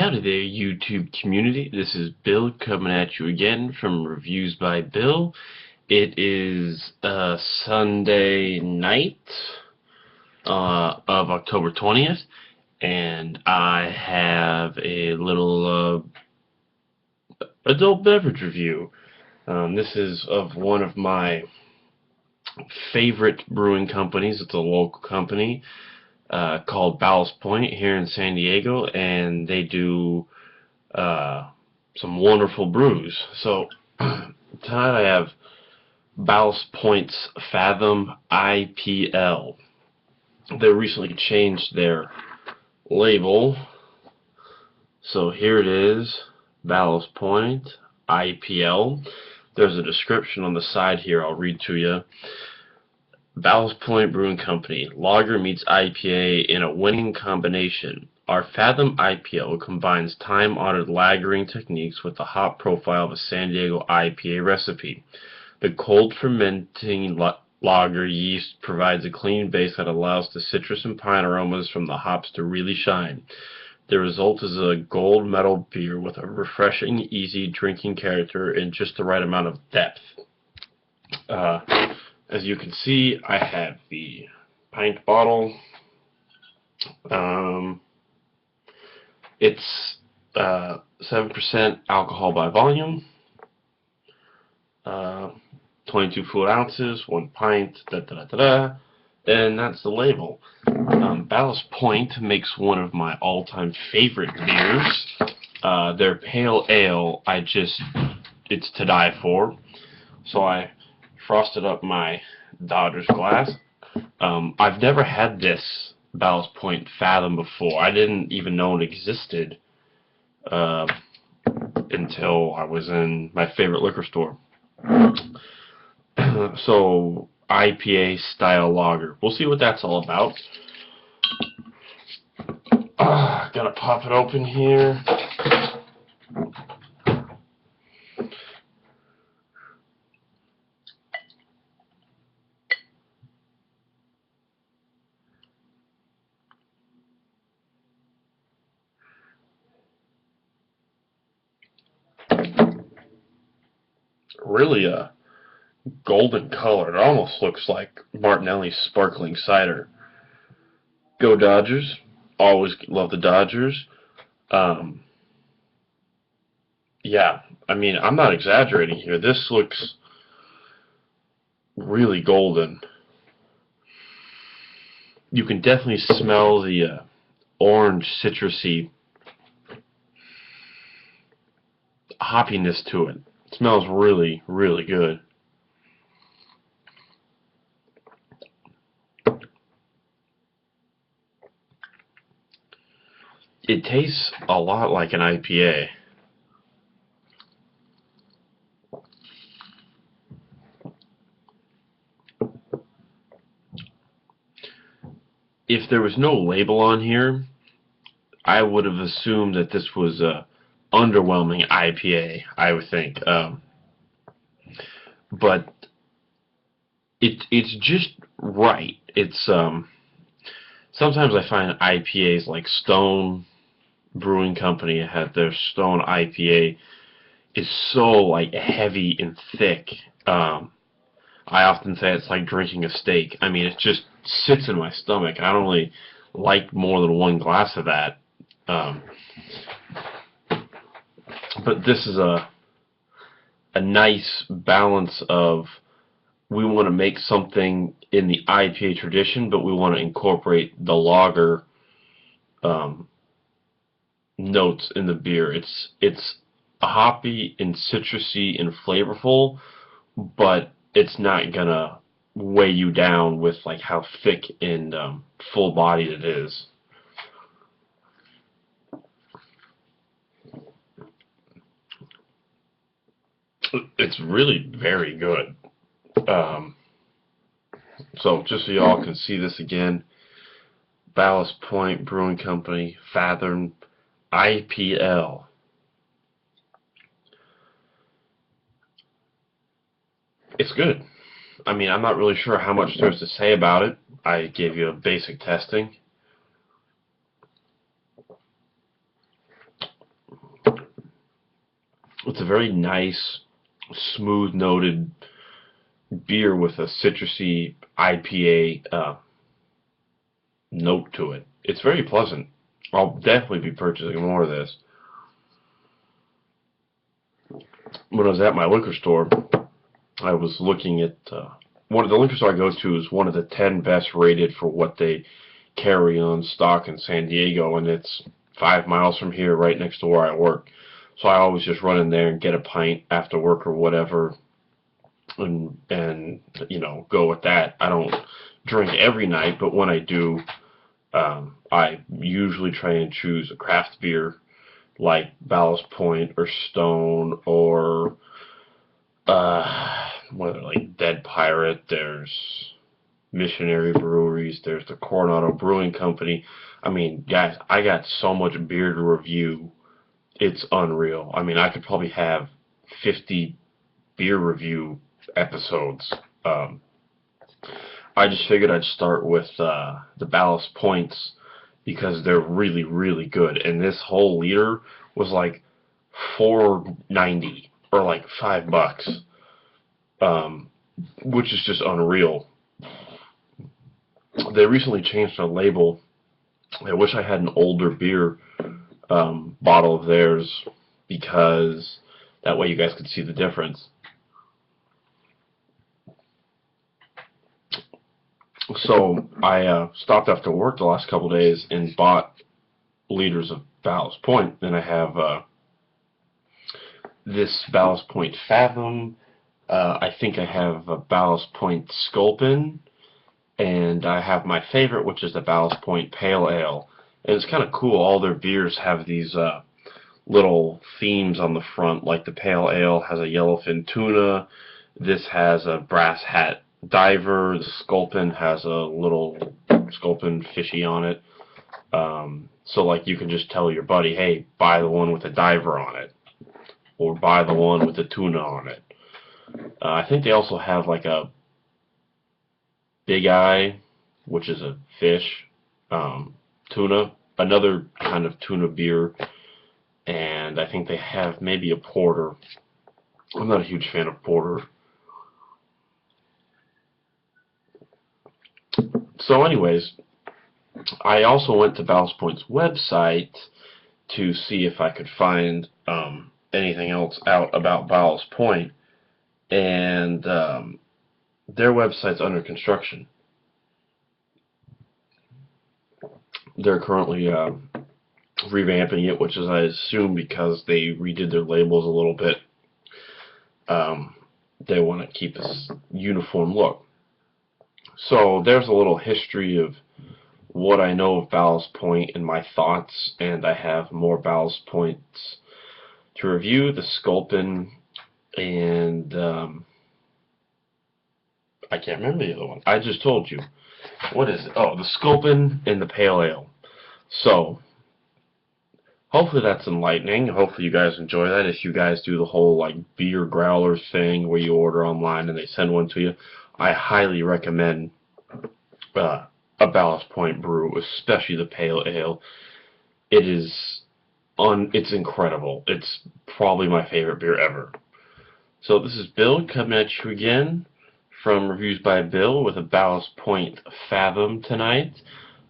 Howdy there, YouTube community. This is Bill coming at you again from Reviews by Bill. It is Sunday night of October 20th, and I have a little adult beverage review. This is of one of my favorite brewing companies. It's a local company called Ballast Point here in San Diego, and they do some wonderful brews. So tonight I have Ballast Point's Fathom IPL. They recently changed their label, so here it is, Ballast Point IPL. There's a description on the side here I'll read to you. Ballast Point Brewing Company, lager meets IPA in a winning combination. Our Fathom IPL combines time-honored lagering techniques with the hop profile of a San Diego IPA recipe. The cold fermenting lager yeast provides a clean base that allows the citrus and pine aromas from the hops to really shine. The result is a gold medal beer with a refreshing, easy drinking character and just the right amount of depth. As you can see, I have the pint bottle. It's 7% alcohol by volume, 22 fluid ounces, 1 pint, and that's the label. Ballast Point makes one of my all-time favorite beers. Their pale ale, it's to die for. So I frosted up my Dodgers glass. I've never had this Ballast Point Fathom before. I didn't even know it existed until I was in my favorite liquor store. So, IPA style lager. We'll see what that's all about. Gotta pop it open here. Really a golden color. It almost looks like Martinelli's sparkling cider. Go Dodgers. Always love the Dodgers. Yeah, I mean, I'm not exaggerating here. This looks really golden. You can definitely smell the orange citrusy hoppiness to it. It smells really, really good. It tastes a lot like an IPA. If there was no label on here, I would have assumed that this was a underwhelming IPA, I would think. But it's just right. It's sometimes I find IPAs like Stone Brewing Company had their Stone IPA is so like heavy and thick. I often say it's like drinking a steak. I mean, it just sits in my stomach. I don't really like more than one glass of that. But this is a nice balance of, we want to make something in the IPA tradition, but we want to incorporate the lager notes in the beer. It's hoppy and citrusy and flavorful, but it's not gonna weigh you down with like how thick and full-bodied it is. It's really very good. So just so y'all can see this again, Ballast Point Brewing Company, Fathom IPL. It's good. I mean, I'm not really sure how much there's to say about it. I gave you a basic testing. It's a very nice, smooth-noted beer with a citrusy IPA note to it. It's very pleasant. I'll definitely be purchasing more of this. When I was at my liquor store, I was looking at one of the liquor store I go to is one of the 10 best rated for what they carry on stock in San Diego, and it's 5 miles from here, right next to where I work. So I always just run in there and get a pint after work or whatever, and go with that. I don't drink every night, but when I do, I usually try and choose a craft beer like Ballast Point or Stone or what are like Dead Pirate. There's Missionary Breweries. There's the Coronado Brewing Company. I mean, guys, I got so much beer to review. It's unreal. I mean, I could probably have 50 beer review episodes. I just figured I'd start with the Ballast Points because they're really, really good. And this whole liter was like $4.90 or like $5, which is just unreal. They recently changed their label. I wish I had an older beer bottle of theirs because that way you guys could see the difference. So I stopped after work the last couple days and bought liters of Ballast Point. And I have this Ballast Point Fathom. I think I have a Ballast Point Sculpin. And I have my favorite, which is the Ballast Point Pale Ale. And it's kind of cool. All their beers have these little themes on the front. Like the Pale Ale has a yellowfin tuna. This has a brass hat diver. The Sculpin has a little Sculpin fishy on it. So like you can just tell your buddy, hey, buy the one with the diver on it, or buy the one with the tuna on it. I think they also have like a Big Eye, which is a fish, tuna, another kind of tuna beer, and I think they have maybe a porter. I'm not a huge fan of porter. So anyways, I also went to Ballast Point's website to see if I could find anything else out about Ballast Point, and their website's under construction. They're currently revamping it, which is, I assume, because they redid their labels a little bit. They want to keep a uniform look. So there's a little history of what I know of Ballast Point and my thoughts, and I have more Ballast Points to review. The Sculpin and I can't remember the other one. I just told you. What is it? Oh, the Sculpin and the Pale Ale. So hopefully that's enlightening. Hopefully you guys enjoy that. If you guys do the whole like beer growler thing where you order online and they send one to you, I highly recommend a Ballast Point brew, especially the Pale Ale. It's incredible. It's probably my favorite beer ever. So this is Bill coming at you again from Reviews by Bill with a Ballast Point Fathom tonight,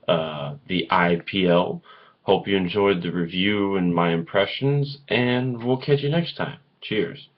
the IPL. Hope you enjoyed the review and my impressions, and we'll catch you next time. Cheers.